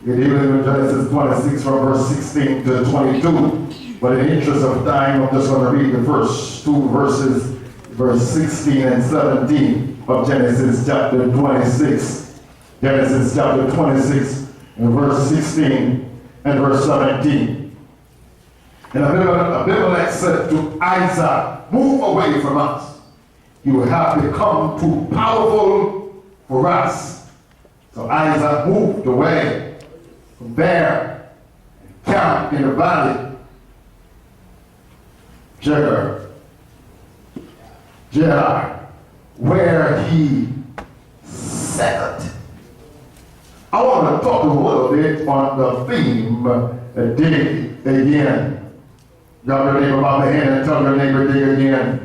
It even in Genesis 26 from verse 16 to 22. But in the interest of time, I'm just going to read the first two verses, verse 16 and 17 of Genesis chapter 26. Genesis chapter 26 and verse 16 and verse 17. And Abimelech said to Isaac, move away from us. You have become too powerful for us. So Isaac moved away from there and camped in the valley Gerard, where he settled. I want to talk a little bit on the theme, dig again. Grab your neighbor by the hand and tell your neighbor, dig again.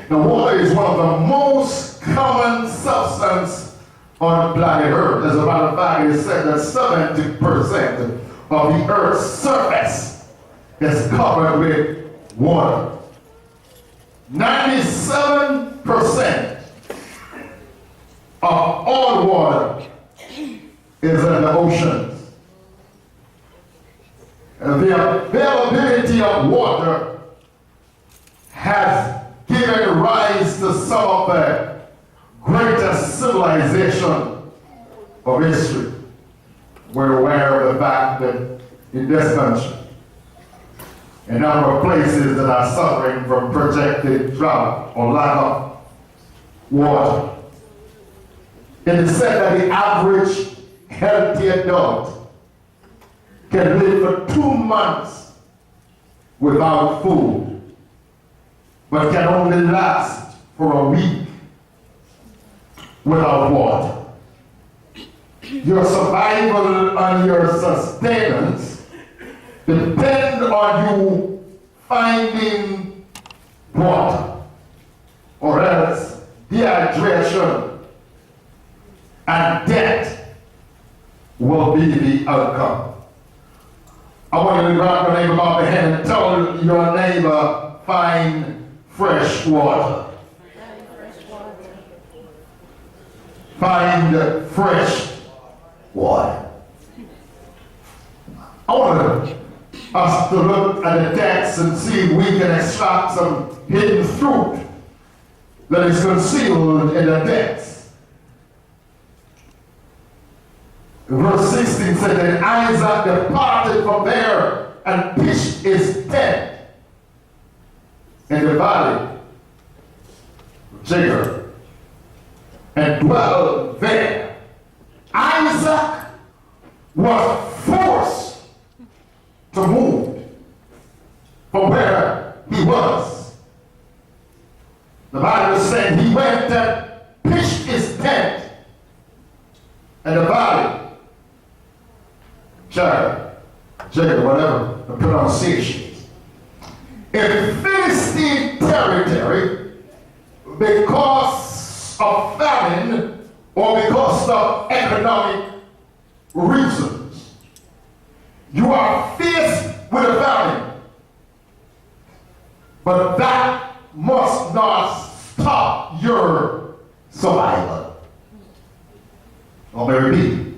Now, water is one of the most common substances on planet Earth. As a matter of fact, it is said that 70% of the Earth's surface is covered with water. 97% of all water is in the oceans. And the availability of water has given rise to some of the greatest civilization of history. We're aware of the fact that in this country, a number of places that are suffering from projected drought or lack of water. It is said that the average healthy adult can live for 2 months without food, but can only last for a week without water. Your survival and your sustenance depend on you finding water, or else dehydration and death will be the outcome. I want you to grab your neighbor by the hand and tell your neighbor, find fresh water. Find fresh water. I want us to look at the text and see if we can extract some hidden fruit that is concealed in the text. Verse 16 said that Isaac departed from there and pitched his tent in the valley of Jacob and dwelled there. Isaac was forced to move from where he was. The Bible said he went and pitched his tent in the valley, Jacob, whatever the pronunciation, in Philistine territory, because of famine or because of economic reasons. You are faced with a famine, but that must not stop your survival. Or maybe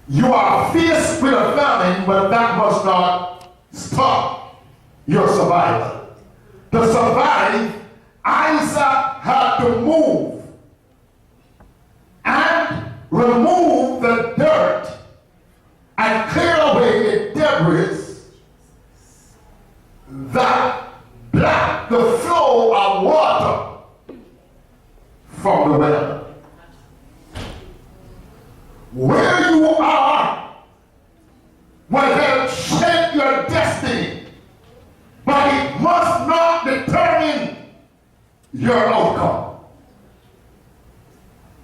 you are faced with a famine, but that must not stop your survival. To survive, Isaac had to move and remove the dirt and clear away the debris that blocked the flow of water from the well. Where you are will help shape your destiny, but it must not determine your outcome.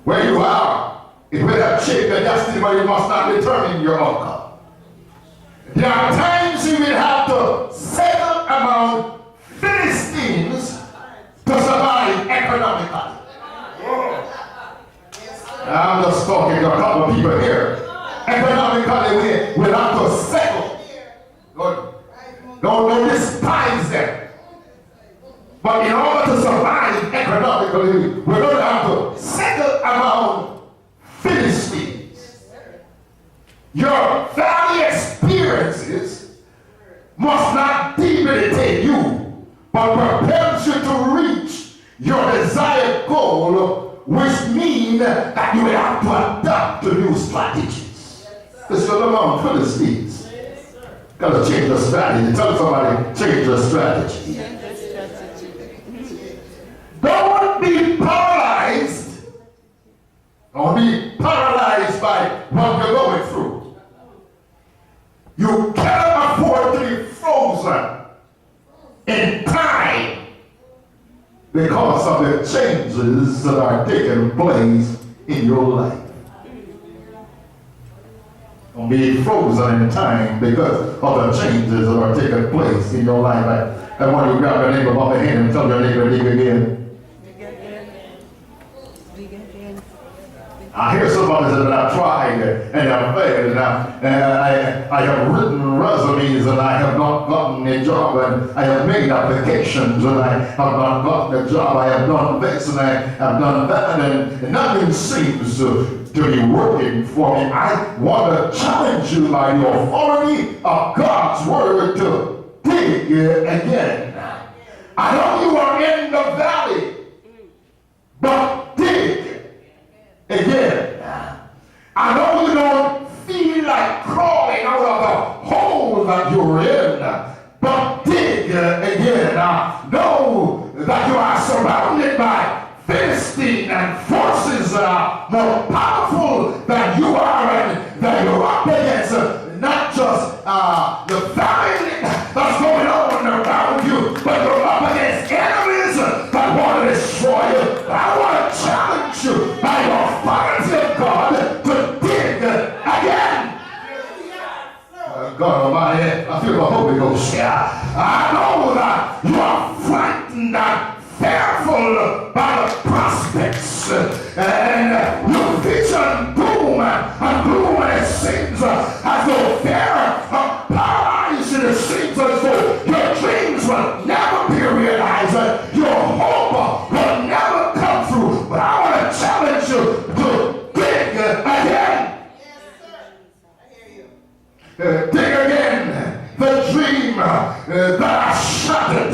Where you are, it will help shape your destiny, but it must not determine your outcome. There are times you will have to settle among Philistines to survive economically. I'm just talking to a couple of people here. Economically, we'll have to settle. Don't despise them. But in order to survive economically, we're going to have to settle among Philistines. Your valley experiences must not debilitate you, but propels you to reach your desired goal, which means that you will have to adapt to new strategies. This will among Philistines. Gotta change your strategy. Tell somebody, change your strategy. Don't be paralyzed. Don't be paralyzed by what you're going through. You cannot afford to be frozen in time because of the changes that are taking place in your life. Don't be frozen in time because of the changes that are taking place in your life. I want you to grab your neighbor by the hand and tell your neighbor, dig again. I hear somebody say that I've tried and I've failed. I have written resumes and I have not gotten a job, and I have made applications and I have not gotten a job. I have done this and I have done that, and nothing seems to be working for me. I want to challenge you by the authority of God's word to dig again. I know you are in the valley, but dig again. I know you don't feel like crawling out of the hole that you're in, but dig again. I know that you are surrounded by Philistine and forces that are more powerful than you are, and that you're up against not just the famine that's going on around you, but you're up against enemies that want to destroy you. I want to challenge you by the authority of God to dig again. God Almighty, I feel the Holy Ghost here. I know that you are frightened and fearful by the prospects, and your vision doom and gloom, and it seems as though fear of paralyzed, and it seems as though your dreams will never be realized, your hope will never come through. But I want to challenge you to dig again. Yes, sir. I hear you. Dig again the dream that I shattered.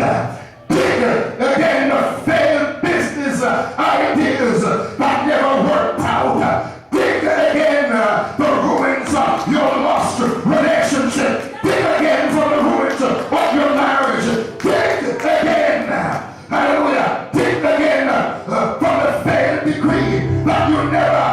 Dig again the failed business ideas that never worked out. Dig again the ruins of your lost relationship. Dig again from the ruins of your marriage. Dig again, hallelujah. Dig again from the failed degree that you never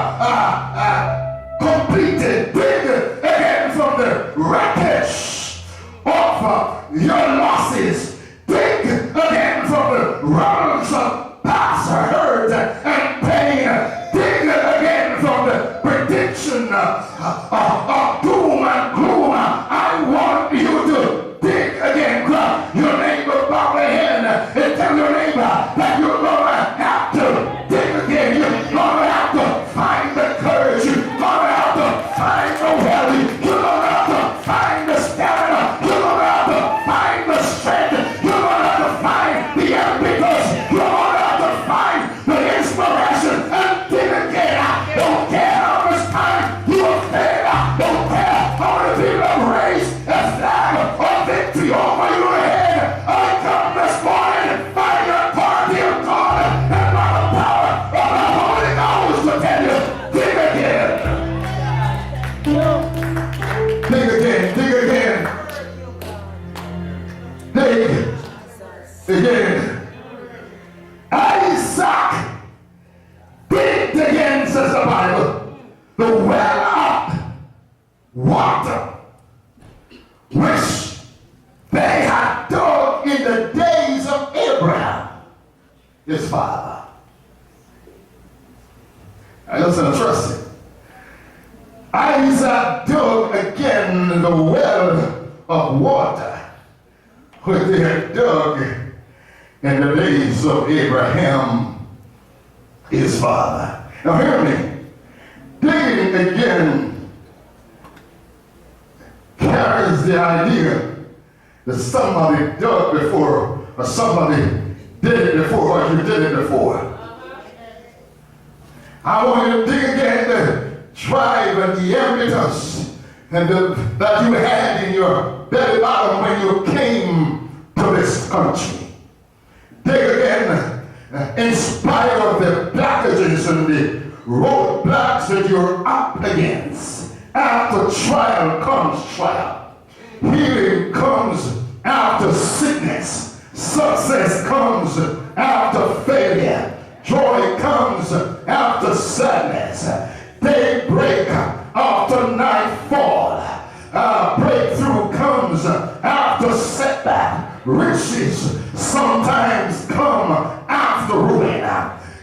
completed. Dig again from the wreckage of your losses. Dig again from the realms of past hurt and pain. Dig again from the prediction of doom and gloom. I want you to dig again. Grab your neighbor by the hand and tell your neighbor that you're going to have to dig again. You're going to have to find the courage. You're going to have to find the will. You're going to have to find the stamina. You're going to have to find the strength. You're going to have to find the impetus. You're going to have to find the inspiration and dig again. I don't care how much time you have failed. I don't care how many people have raised a flag of victory over your head. I come this morning by the authority of God and by the power of the Holy Ghost to tell you, dig again. Dig again, dig again. Dig again. Isaac digged again, says the Bible, the well of water which they had dug in the days of Abraham, his father. I listen and trust it. Isaac dug again the well of water which they had dug in the days of Abraham, his father. Now hear me. Digging again carries the idea that somebody dug before, or somebody did it before, or you did it before. I want you to dig again the drive and the impetus that you had in your belly bottom when you came to this country. Dig again, in spite of the blockages and the roadblocks that you're up against. After trial comes trial. Healing comes after sickness. Success comes after failure. Joy comes after sadness. Daybreak after nightfall. Breakthrough comes after setback. Riches sometimes come after ruin.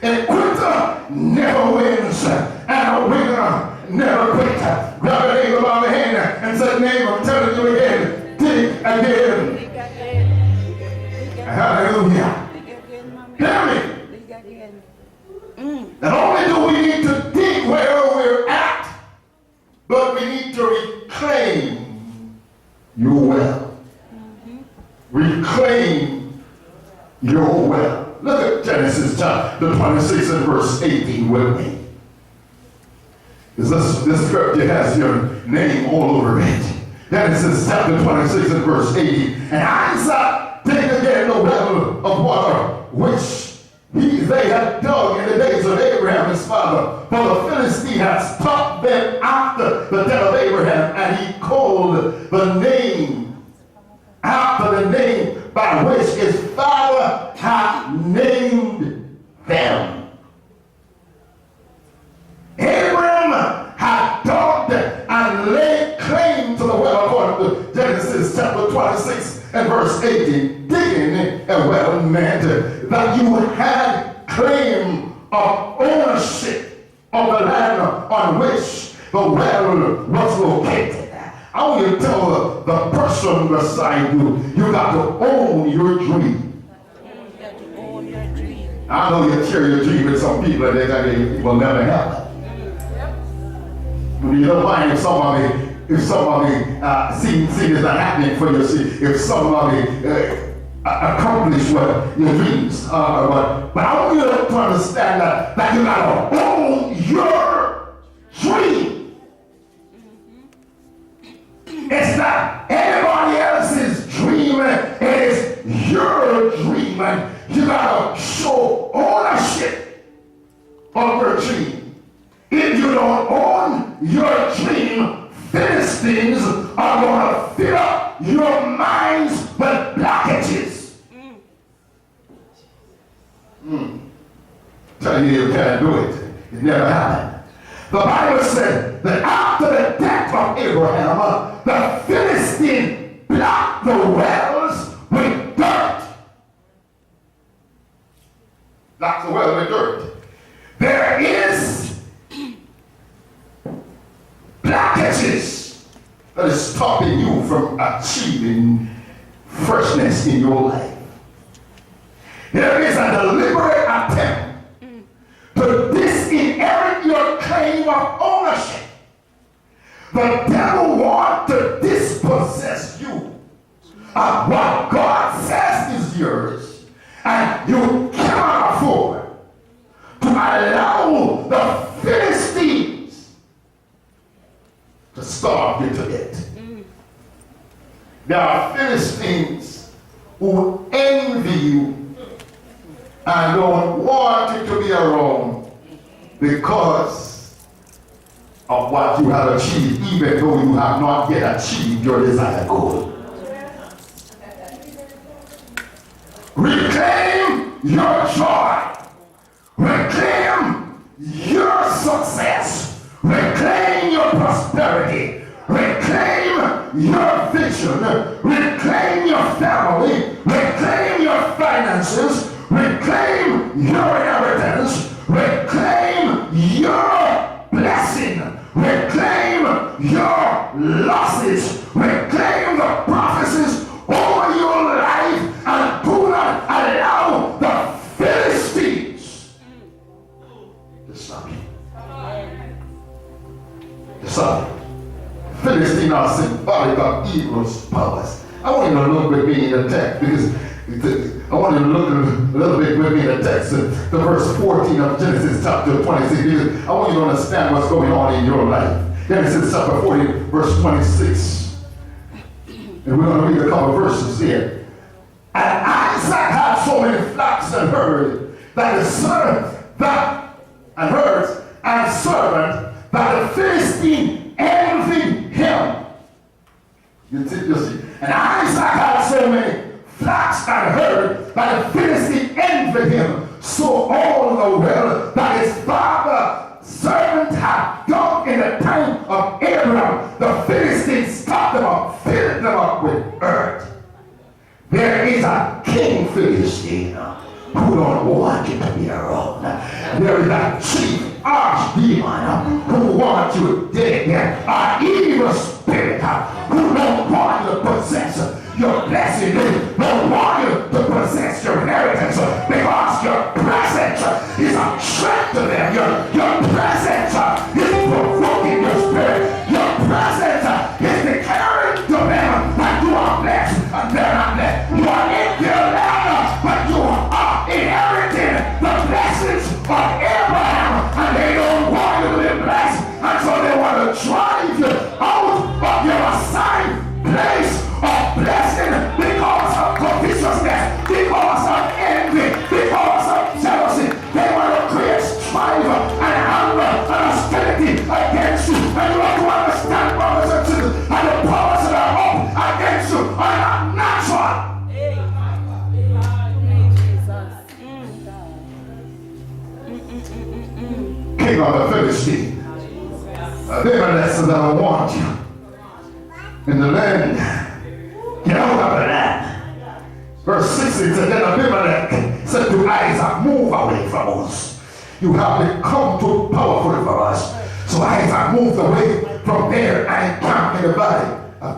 A quitter never wins, and a winner never quits. Grab a neighbor by the hand and say, neighbor, I'm telling you again, dig again. Hallelujah. Damn it. Not only do we need to dig where we're at, but we need to reclaim your well. Reclaim your well. Look at Genesis chapter 26 and verse 18 with me. This scripture has your name all over it. Genesis chapter 26 and verse 18. And Isaac dig again the well of water which they had dug in the days of Abraham his father. For the Philistine had stopped them after the death of Abraham, and he called the name after the name by which his father had named them. Abraham had dug and laid claim to the well according to Genesis chapter 26 and verse 18. Digging a well meant that you had claim of ownership of the land on which the well was located. I want you to tell the person beside you, you got to own your dream. You got to own your dream. I know you share your dream with some people and they will never happen. You don't mind if somebody sees it's not happening for you. See, if somebody accomplish what your dreams are. But I want you to understand that you got to own your dream. It's not anybody else's dream. It is your dream. And you got to show ownership of your dream. If you don't own your dream, Philistines are going to fill up your minds with blockages. Tell you can't do it. It never happened. The Bible said that after the death of Abraham, the Philistine blocked the wells with dirt. Blocked the well with dirt. There is blockages that is stopping you from achieving freshness in your life. There is a deliberate attempt to disinherit your claim of ownership. The devil wants to dispossess you of what God says is yours, and you cannot afford to allow the Philistines to starve you to death. There are Philistines who envy you and don't want you to be around because of what you have achieved, even though you have not yet achieved your desired goal. Reclaim your joy. Reclaim your success. Reclaim your prosperity. Reclaim your vision. Reclaim your family. Reclaim your finances. Reclaim your inheritance. Reclaim your blessing. Reclaim your losses. Reclaim the prophecies over your life, and do not allow the Philistines to stop you. To stop you. Philistines are symbolic of evil's powers. I want you to look with me in the text, because I want you to look a little bit with me in the text, the verse 14 of Genesis chapter 26, because I want you to understand what's going on in your life. Genesis chapter 40, verse 26. And we're going to read a couple of verses here. And Isaac had so many flocks and herds that the servant that the Philistine envied him. You see. And Isaac had so many flocks and herds that the Philistine envied him. So all the well that his father's servant had dug in the time of Abraham, the Philistines stopped them up, filled them up with earth. There is a king Philistine who don't want you to be around. There is a chief archdemon who wants you dead. An evil spirit who don't want you to possess your blessing. Don't want you to possess your inheritance because your presence is a threat to them. Your presence is provoking your spirit. Your presence is declaring to them that you are blessed and they're not blessed. You are in their land, but you are inheriting the blessings of Abraham, and they don't want you to be blessed, and so they want to drive you out of your assigned place of blessing because of covetousness, because of envy, because of jealousy. They want to create strife and anger and hostility against you, and you have to understand, brothers and sisters, and the powers that are up against you are not natural. King of the Philistine, Abimelech says, I don't want you in the land. Get out of the land. Verse 16 says, then Abimelech said to Isaac, move away from us. You have become too powerful for us. So Isaac moved away from there and camped in the valley of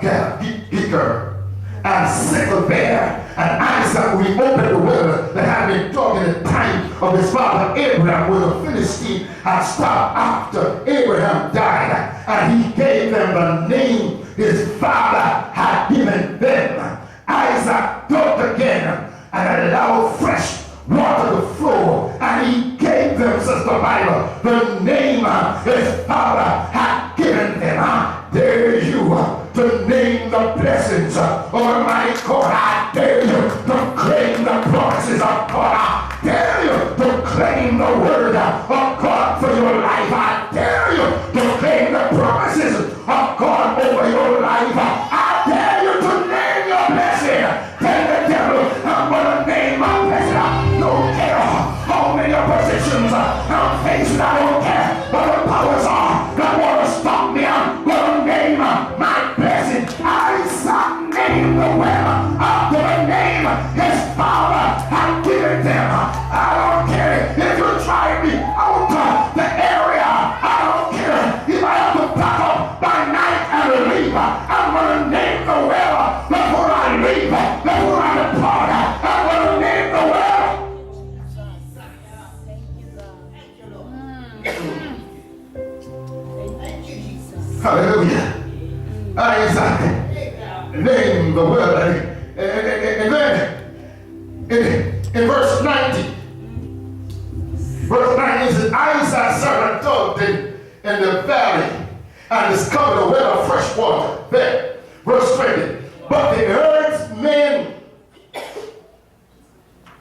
Gicker and settled there. And Isaac reopened the well that had been dug in the time of his father Abraham, where the Philistine had stopped after Abraham died. And he gave them the name his father had given them. Isaac dug again and allowed fresh water to flow. And he gave them, says the Bible, the name his father had given them. Dare you to name the blessings of my God. I dare you to claim the promises of God. I dare you to claim the word of God for your life. I dare you to claim the promises of God over your life. I dare you to name your blessing. Tell the devil, I'm going to name my blessing. I don't care how many oppositions I'm facing. I don't care what the powers are that want to stop me. I'm going to name my blessing. Isaac named the well after the name his father had given them. I don't care if you drive me out of the area. I don't care if I have to pack up by night and leave. I'm going to name the well before I leave, before I depart. I'm going to name the well. Hallelujah. Isaac named the well. And then in verse 90, it says, Isaac's servant dug in the valley and discovered a well of fresh water there. Verse 20, but the herdsmen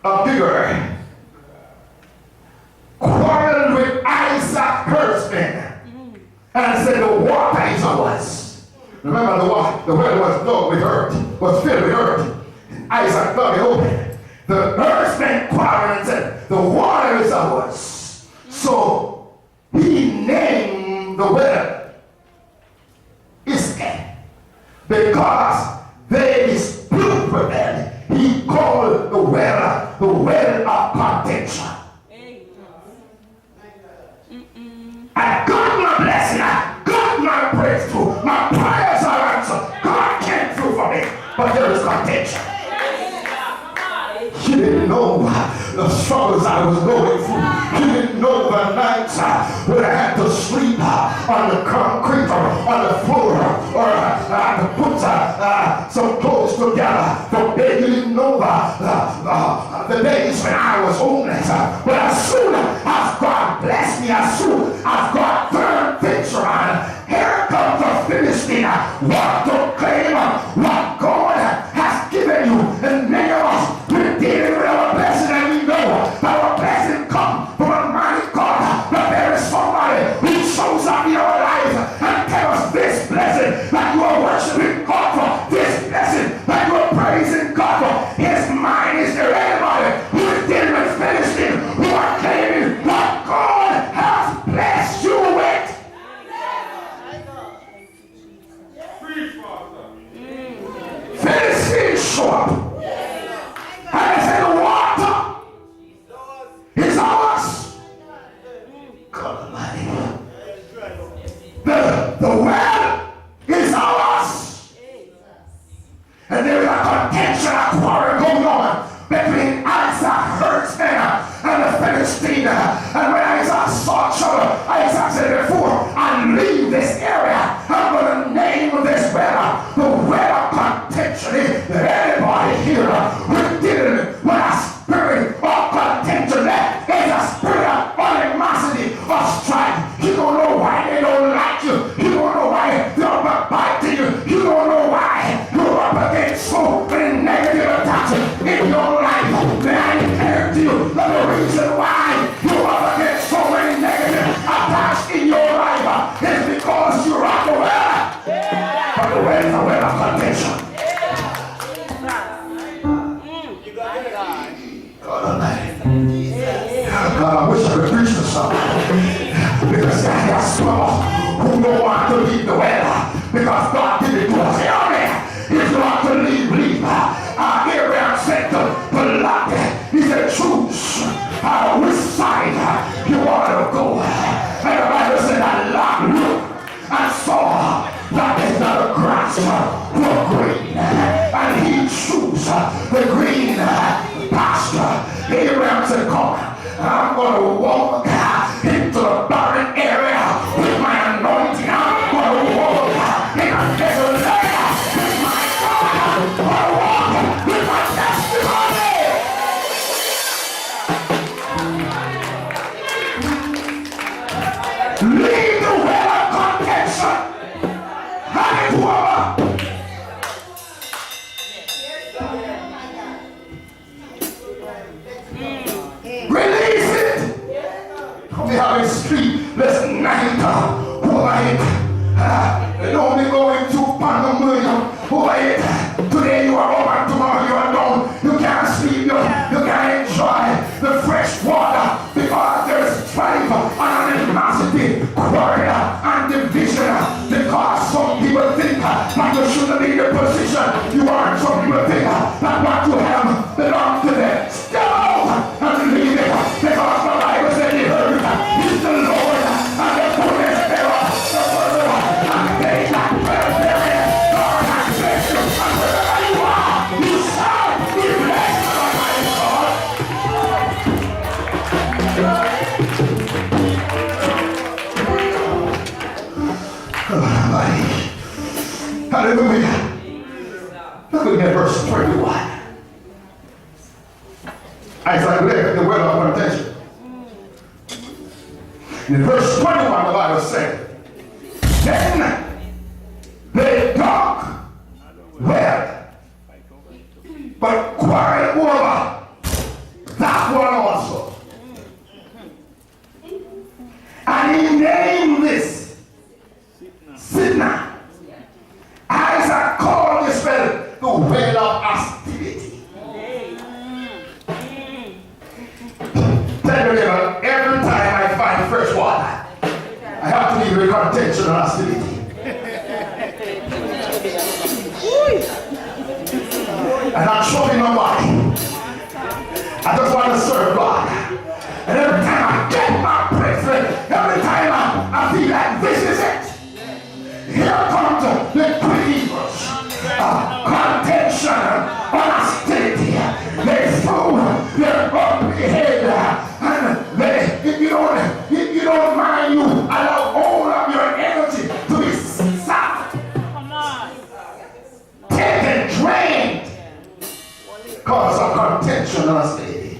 of Gibeah quarreled with Isaac's herdsmen and said, the water is ours. Remember, the well was dug with earth, was filled with earth. And Isaac dug it open. The herdsmen quarreled and said, the water is ours. So he named the well Iscah, because they dispute with them. He called the well of contention. I got my blessing, I got my breakthrough, my prayers are answered. God came through for me, but there is contention. He didn't know the struggles I was going through. He didn't know the nights when I had to sleep on the concrete or on the floor, or I had to put some clothes together for bed. He didn't know the days when I was homeless. But as soon as God blessed me, as soon as God turned things around, here want to claim what God has given you. And many of us, we're dealing with our blessing, and we know our blessing comes from a mighty God. But there is somebody who shows up in our lives and tells us this blessing that you are worshiping God for, this blessing that you are praising God for. His mind, is there anybody who is dealing with Philistines who are claiming what God has blessed you with? Philistines show up. And they say the water is ours. God Almighty. The well is ours. And there is a contention, a quarrel going on between Isaac, herdsman, and the Philistine. And when Isaac saw trouble, Isaac said, before I leave this area, I'm going to name this well the well of contention. Is there anybody here who's dealing with a spirit of contention? That is a spirit of animosity, of strife. You don't know why they don't like you. You don't know why they're backbiting you. You don't know why you're up against so many negative attacks in your life. May I declare to you that the reason why you're up against so many negative attacks in your life is because you're out the well. But the well is a well of contention. God Almighty. God, I wish I could preach to somebody. Because there are some who don't want to leave the well. Because God did it to us. Hear me. He's not to leave. Abraham said to Lot, he said, choose which side you want to go. And the Bible said that Lot looked and saw that it's not a grass or green. And he chose the green pasture. Abraham said, come, I'm going to walk into the barren area with my anointing. I'm going to walk in a desert land with my God. I'm going to walk with my testimony. Leave the well of contention. Hallelujah. Release it. We have a sleepless night over it. And only going to pandemonium over it. Today you are over, tomorrow you are down. You can't sleep, you can't enjoy the fresh water because there is strife and animosity, quarrel and division. Because some people think that you shouldn't be in the position you are. Some people think that what you have belongs to them. Step out and leave it because the Bible said the earth is the Lord and the fullness thereof. The world and they that dwell therein. God has blessed you, and wherever you are, you shall be blessed by my God. Hallelujah. Look at verse 21. Isaac left the well of contention. In verse 21, the Bible said, then they dug well, but quarreled over that one also. And he named this Sidna. Isaac called this well the well of hostility. Tell you, every time I find fresh water, I have to leave with contention and hostility. And I'm showing nobody. I just want to serve God. And every time I get my breakthrough, every time I feel like this is it, here comes the three evils. Contention and hostility. They throw their ugly head and if you don't mind, you allow all of your energy to be sapped. Come on. Taken, drained because of contention and hostility.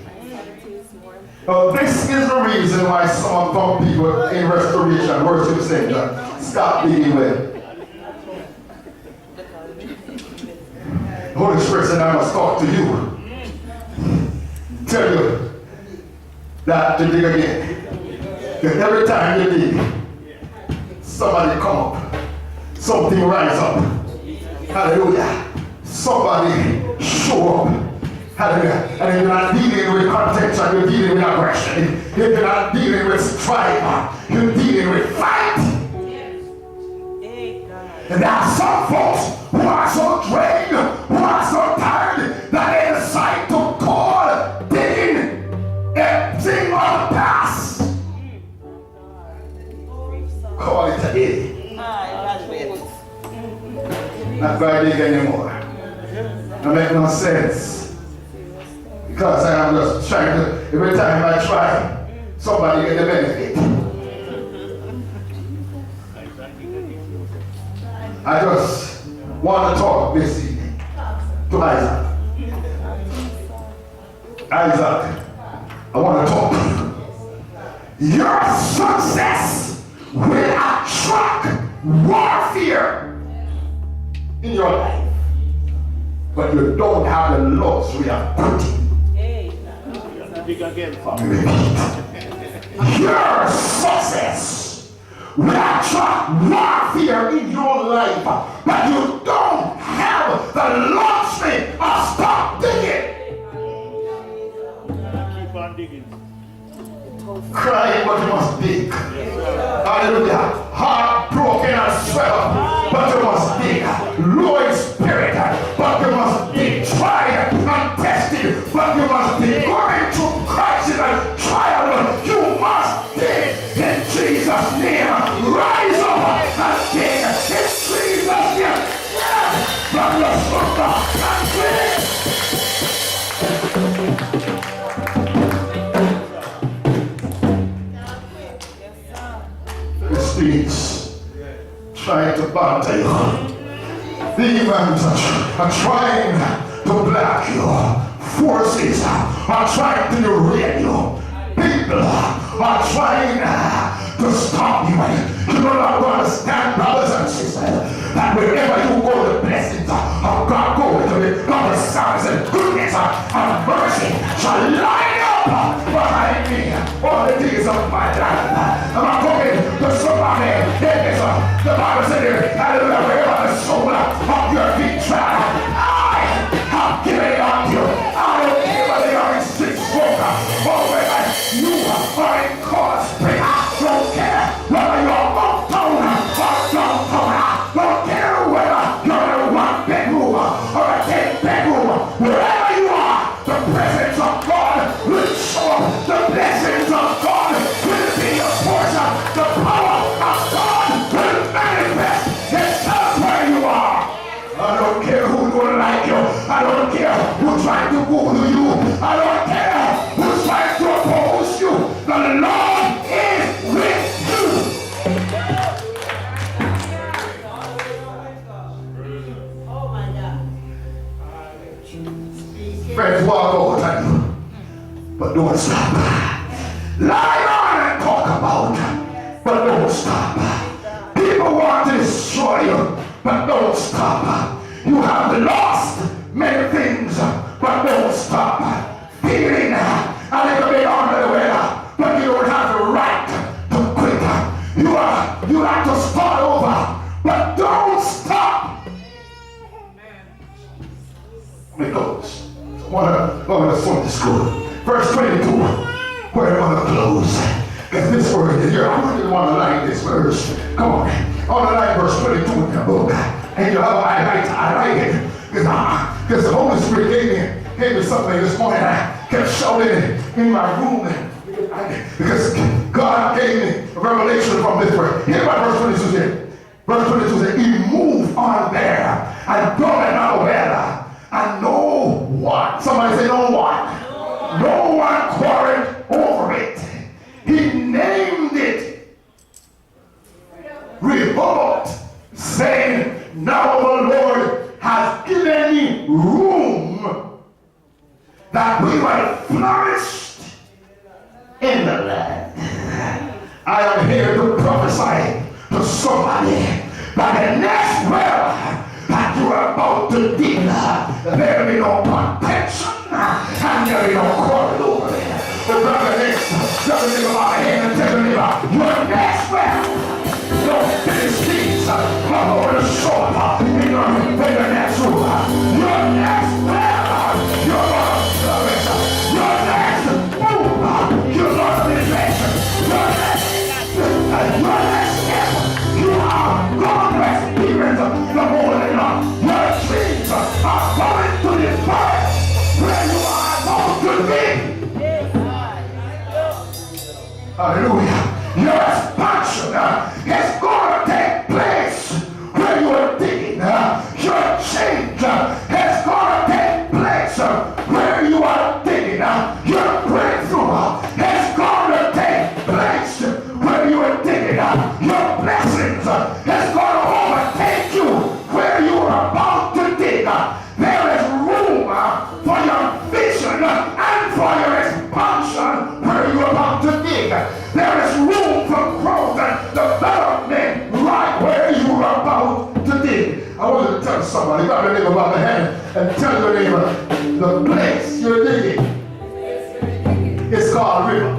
This is the reason why some of people in restoration worship Satan stop being well. Holy Spirit said, I must talk to you. Tell you that to dig again. Because every time you dig, somebody come up. Something rise up. Hallelujah. Somebody show up. Hallelujah. And if you're not dealing with contention, you're dealing with aggression. If you're not dealing with strife, you're dealing with fight. And there are some folks who are so drained, who are so tired, that they decide to call digging a thing of the past. Call it a day. Not going to dig anymore. That makes no sense. Because I am just trying to, every time I try, somebody get the benefit. I just want to talk this evening to Isaac. Isaac, I want to talk to you. Your success will attract warfare in your life. But you don't have the luxury of quitting. Your success will attract warfare in your life, but you don't have the luxury of stop digging. Keep on digging. Crying, but you must dig. Hallelujah. Heart broken and swell, but you must dig. Low in spirit, but you must dig. Tried and tested, but you must dig. Going through crisis and trial, you must dig. In Jesus' name, rise up and dig. In Jesus' name, but let's look up and dig. Things trying to bother you. Demons are trying to block you. Forces are trying to derail you. People are trying to stop you. You do not understand, brothers and sisters, that wherever you go, the blessings of God go with you. God's signs and goodness and mercy shall line up behind me all the days of my life. Am I talking to somebody? Yes, the Bible said here, hallelujah, wherever the sole of your feet tread, I have given it unto you. I don't care whether you're in sick smoke or whether you are in cold spring. I don't care whether you're uptown or downtown. I don't care whether you're in a one-bedroom or a 10-bedroom. Wherever you are, the presence of God will show up. The blessings of God will be your portion. The power of God will manifest itself where you are. I don't care who don't like you. I don't care who's trying to go to you. I don't care who's trying to oppose you. The Lord is with you. Oh my God. Friends walk over to you, but don't stop. Lie on and talk about, but don't stop. People want to destroy you, but don't stop. You have lost many things, but don't stop. Feeling a little bit under the weather, but you don't have the right to quit. You have to start over, but don't stop. Because I want to go to Sunday school. Verse 22, where I want to close. Because this word is here. I really want to like this verse. Come on. I want to like verse 22 in your book. And you have I like it. Because the Holy Spirit gave me something this morning. I kept shouting it in my room. Because God gave me a revelation from this word. Here's what verse 22 said. Verse 22 said, He moved on there and brought it out where. And no one, somebody say no one. No one quarreled over it. He named it Rehoboth, saying, now the Lord has given me room that we might flourish in the land. I am here to prophesy to somebody that the next well that you are about to dig, your next well. No Philistines come over the shore in your next room. Your next well, you're going to flourish. Your next move, you're going to be blessed. Your next step, you are going to experience the morning. Your dreams are going to depart where you are going to be. Hallelujah. Your expansion is going to take place where you are digging. Your change is going to take place where you are digging. Your breakthrough is going to take place where you are digging. Your blessings is going to overtake you where you are about to dig. There is room for your vision and for your expansion where you are about to dig. There is room for growth and development right where you are about to dig. I want to tell somebody, grab your neighbor by the hand and tell your neighbor, the place you're digging is called river.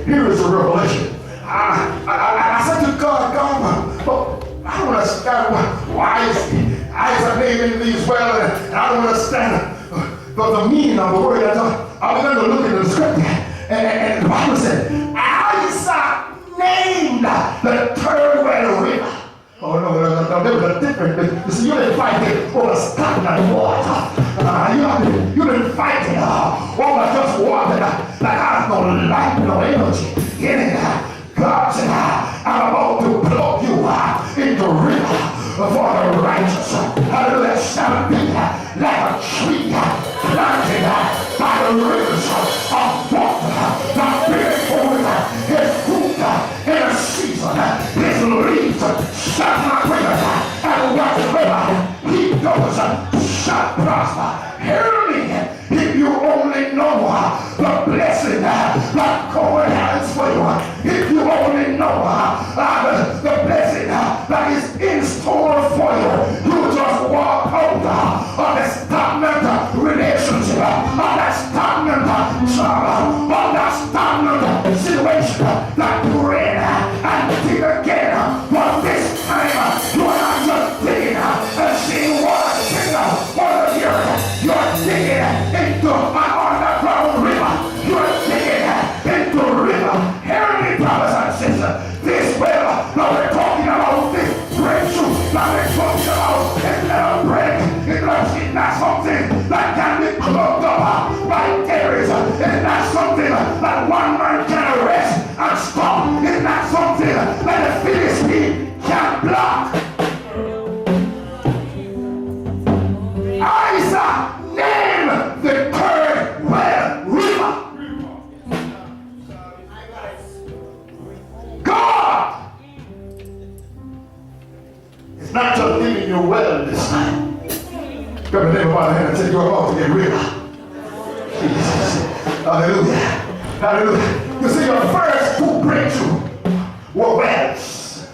Here is a revelation. I said to God, but I don't understand why is Isaac naming these wells, and I don't understand the meaning of the word. I began to look into the scripture, and the Bible said, Isaac named the third well river. Oh, no, there was a difference. You see, you didn't fight it over stagnant water. You didn't fight it over just water that has no life, no energy in it. God said, I'm about to plug you into river for the righteous. Hallelujah, shall be like a tree planted by the rivers of water, not being forth his fruit in a season, his leaves shall not wither, and whatsoever he does shall prosper. Hear me, if you only know the blessing that God has for you, if you only know the blessing that is in store for you, you just walk out of the stagnant relationship, of that stagnant job, of that stagnant situation that you're in, and dig again. But this time, you are not just digging and seeing water spring out of the earth. You're digging into an underground river. You're digging into a river. Hear me, brothers and sisters. This well that we're talking about, this breakthrough that we're talking about, it's not a break. It's not something that can be clogged up by areas. It's not something that one man can arrest and stop. It's not something that the Philistine can block. Isaac named the third well river. God is not just giving you well this time. Grab your neighbor by the hand and say, you're about to get river. Jesus. Hallelujah. Hallelujah. You see, your first two breakthroughs were wells.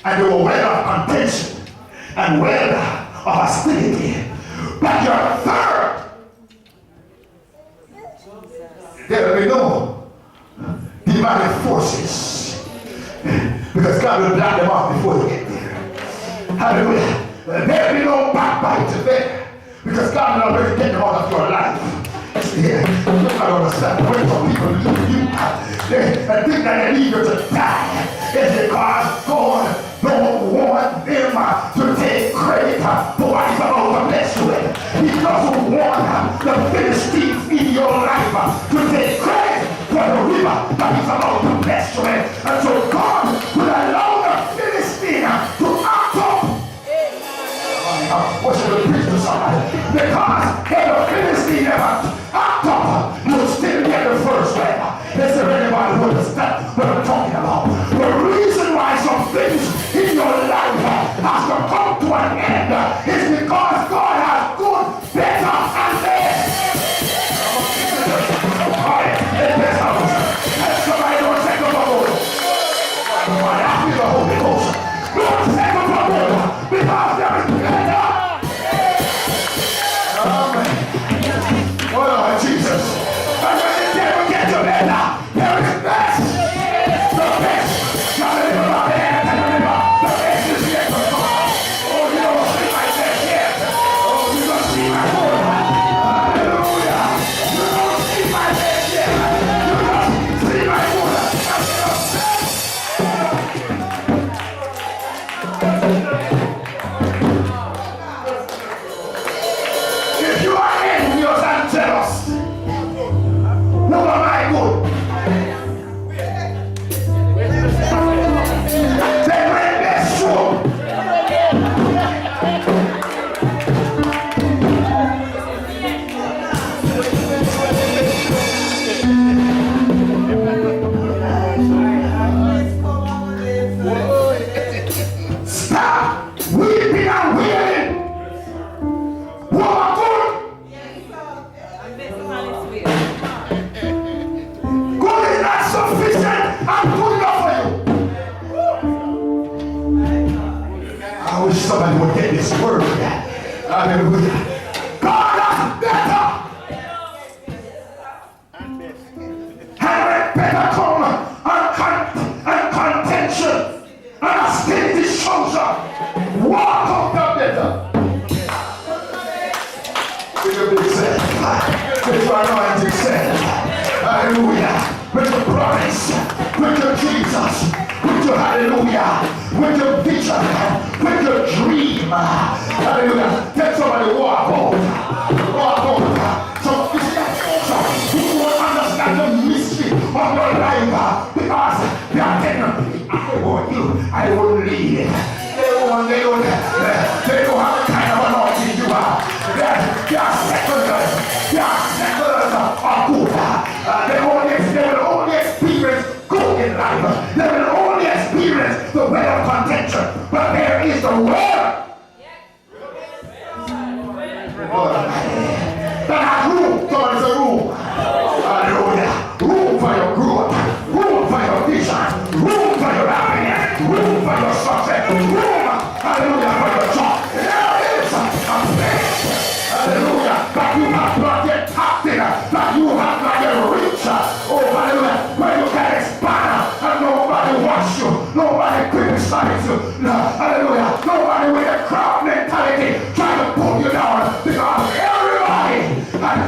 And they were well of contention and well of hostility. But your third, there will be no demonic forces. Because God will block them off before you get there. Hallelujah. There will be no backbite there. Because God will already get them out of your life. Yeah, you don't understand. When some people leave you and think that they need you to die, it's because God don't want them to take credit for what He's about to bless you with. He doesn't want the Philistines in your life to take credit for the river that He's about to bless you with. And so God will allow the Philistine to act up. What should we preach to somebody? Because if the Philistine ever act up, you'll still get the first way. Is there anybody who understands what I'm talking about? The reason why some things in your life has to come to an end is because God has good, better, and best. And somebody don't take up a boat. I feel the Holy Ghost. Don't take up a boat because there is better. Amen. Oh, Jesus. somebody would get this word. Hallelujah. God is better. And better come and contention and hostility shows up. Walk up the better. With your big self. With your anointing self. Hallelujah. With your promise. With your Jesus. With your hallelujah. With your vision. With your dream. Hallelujah. Let somebody walk out. Walk out. So you won't understand the mystery of your life because they are telling I want you. I will lead it. They don't have the kind of anointing you are. They are seculars. They are seculars of good. They will only experience good in life. They will only experience the way of contention. But there is the word. That has room. There is a room. Hallelujah. Room for your growth. Room for your vision. Room for your happiness. Room for your success. Room. Hallelujah. For your job. There is a place. Hallelujah. That you have not yet tapped in. That you have not yet reached. Oh, hallelujah. Where you can expand and nobody wants you. Nobody criticizes you. No, hallelujah. Nobody with a crowd mentality trying to pull you down because everybody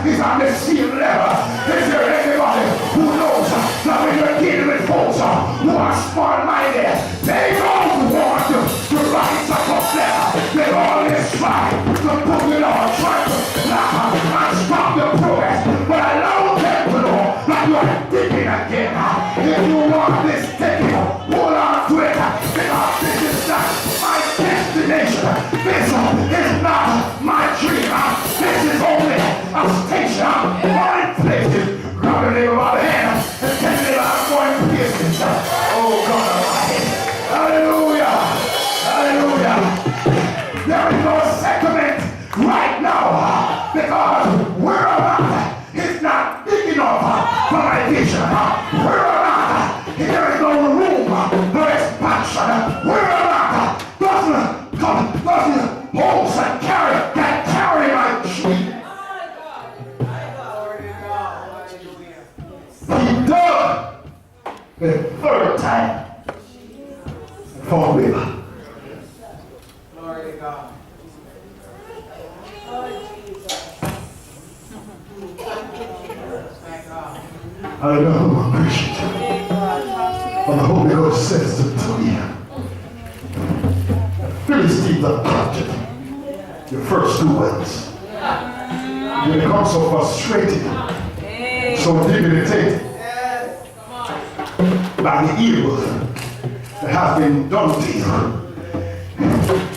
is on the same level. Is there anybody who knows that when you're dealing with folks who are small-minded, they don't want you to rise up there. They always try to pull you down, try to laugh and stop your progress. But allow them to know that you are digging again. If you want this digging, hold on to it because this is not my destination. This is not my dream. This is only a station. I'm going places. Grab your neighbor by the hand and tell me that I'm going places. Oh God Almighty. Hallelujah. Hallelujah. There is no settlement right now because Worrell is not big enough for my vision. Worrell, there is no room for expansion. Worrell doesn't hold and carry my dream. He dug the third time for river. Glory to God. I don't know who I'm preaching to. But the Holy Ghost says to me, Philistines are captured your first 2 months. You become so frustrated, so debilitated by the evil that has been done to you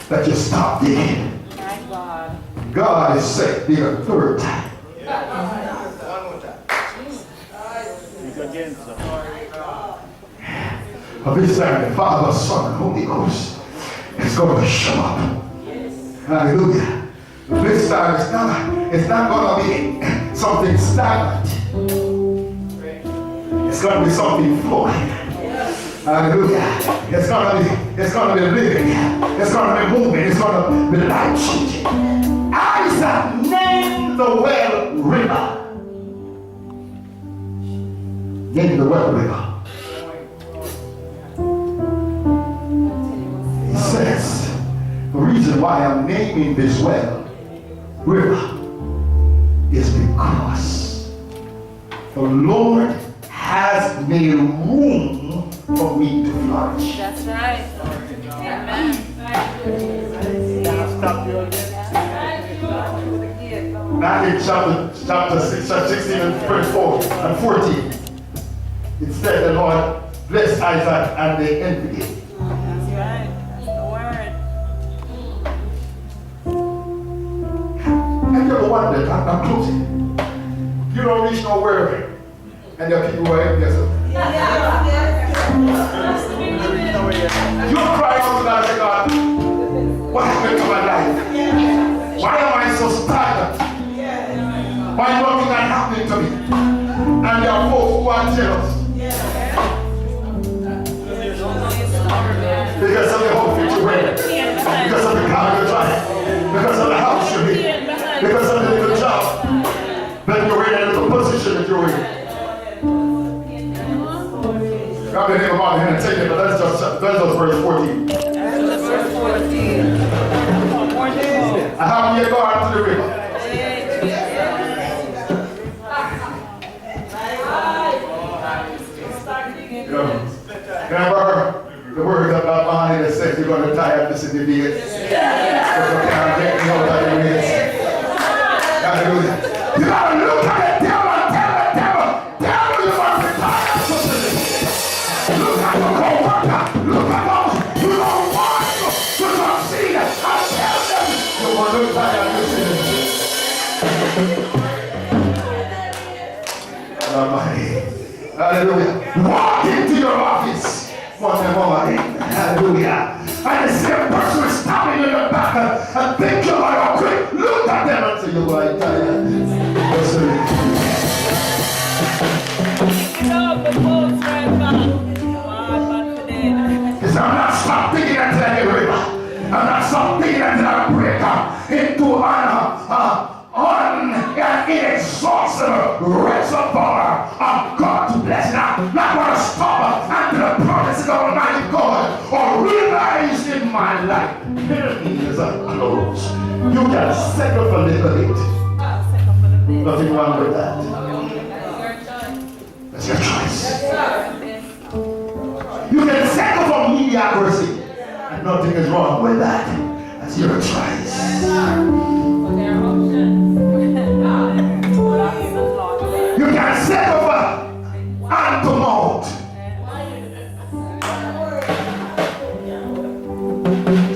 that you stop digging. God is saying the third time. Of this time, the Father, Son, and Holy Ghost is going to show up. Hallelujah. This time, it's not going to be something stagnant. It's going to be something flowing. Hallelujah. It's going to be living. It's going to be moving. It's going to be life-changing. Isaac named the well river. Named the well river. He says, the reason why I'm naming this well river is because the Lord has made room for me to flourish. That's right. Amen. Matthew chapter 16 and 24 and 14. It said the Lord blessed Isaac and they envied him. That's right. That's the word. Have you ever wondered, I'm closing, you don't reach nowhere and there are people who are envious of you. You're crying out to God and say, God, what happened to my life? Why am I so stagnant? Why nothing is happening to me? And there are folks who are jealous. Because of the whole situation. Because of the glory. Grab the name of my hand and take it, but that's just verse 14. I have ye go out to the river. Remember the word about behind that says you're going to tie up the city gates. Hallelujah. You got to look at the devil and tell the devil you must retire up the city. Look at the co-worker. Look at those you don't want to succeed. I tell them you're going to tie up the city. Almighty. Hallelujah. Walk into your office Monday morning. Hallelujah. And the same person is standing in the back and think you're like, quick, look at them and say, you're like tired. He said, I'm not stop thinking until I get river. I'm not stop thinking until I break into an inexhaustible reservoir of God's blessing. I'm not going to stop until the promises of Almighty God are realized in my life. Enemies are close. You can settle for a little bit. Nothing wrong with that. That's your choice. You can settle for mediocrity. And nothing is wrong with that. That's your choice. You can settle for unpromoted.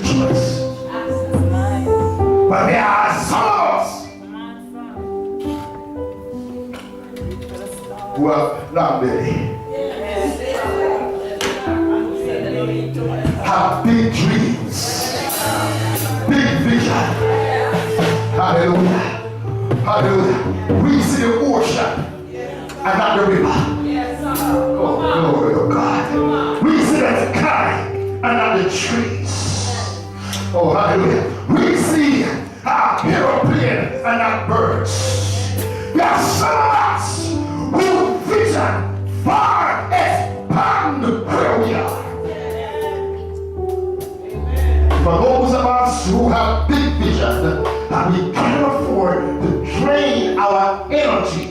Choice. But there are some of us who have not been. Have big dreams, big vision. Hallelujah. Hallelujah. We see the ocean and not the river. Oh, glory to God. We see the sky and not the trees. Oh, hallelujah. We see our aeroplane and not birds. There are some of us who vision far expand where we are. For those of us who have big vision, and we can't afford to drain our energy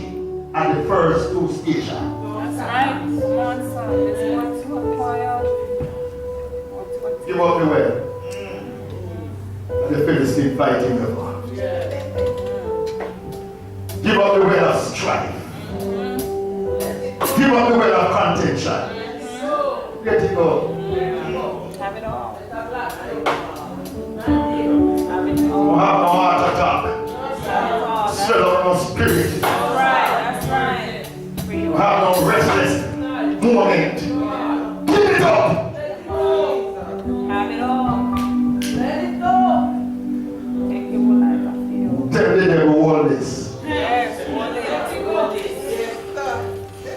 at the first two stations. That's right. Come on, son. There's one to acquire. Give up the way. And the Philistine fighting the war. Give up the way of strife. Give up the way of contention. Let it go. Have it all. Don't have no heart attack. Set up no spirit. That's right. Don't have no restless moment. Give it up. Have it all. Let it go. Take your life off you. Tell the devil all this. Yes, hold it.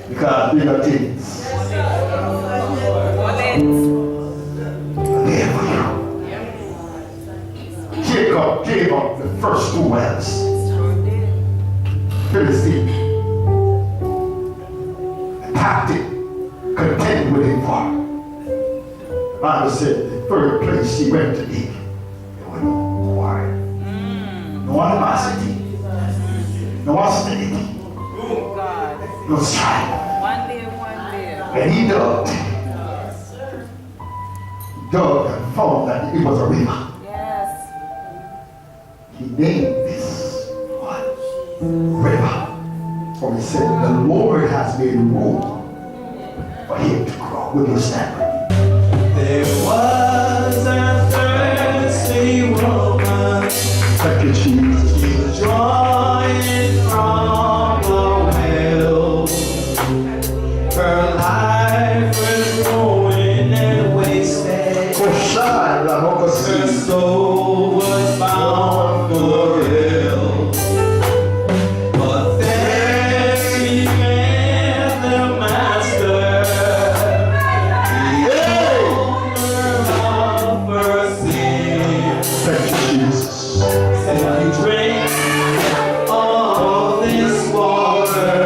Because bigger things. Hold it. There for you. Jacob gave up the first two wells. Philistine attacked it, contend with it far. Bible said the third place he went to dig, there was no war, no animosity, no hostility, no strife. One day. And he dug and found that it was a river. He named this one river. For he said, the Lord has made room for him to grow. Will you stand with me? There was a thirsty woman. Thank you, Jesus. She was drawing from a well. Her life was ruined and wasted. Her soul was bound for hell. But there she met the master, the owner of her sin. Thank you, Jesus. Said, if you drink all this water,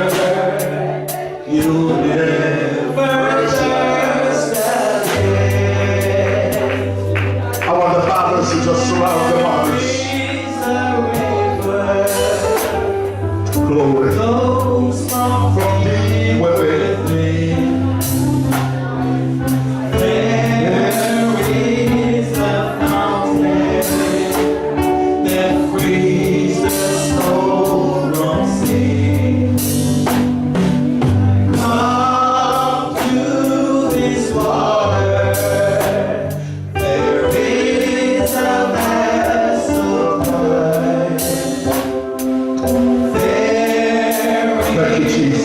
Thank you, Jesus.